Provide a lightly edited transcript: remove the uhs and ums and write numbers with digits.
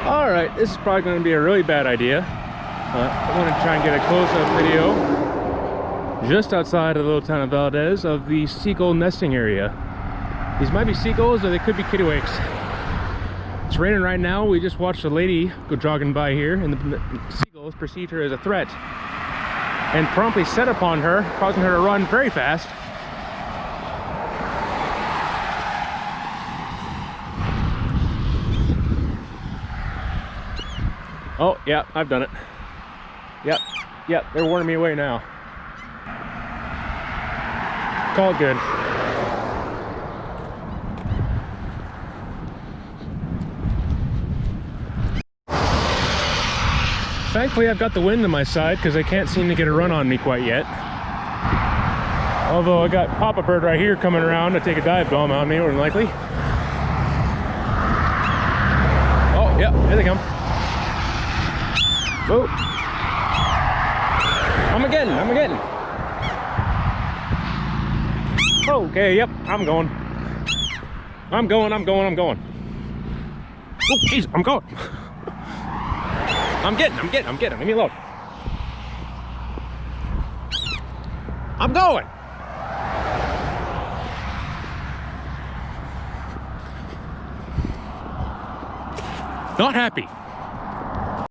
All right, this is probably going to be a really bad idea. I want to try and get a close-up video just outside of the little town of Valdez of the seagull nesting area. These might be seagulls or they could be kittiwakes. It's raining right now. We just watched a lady go jogging by here and the seagulls perceived her as a threat and promptly set upon her, causing her to run very fast. Oh, yeah, I've done it. Yep, they're warning me away now. Call it good. Thankfully, I've got the wind on my side because I can't seem to get a run on me quite yet. Although I got Papa Bird right here coming around to take a dive bomb on me, more than likely. Oh, yeah, here they come. Whoa. I'm again. Okay, yep, I'm going. Oh, jeez, I'm going. I'm getting. Leave me alone. I'm going. Not happy.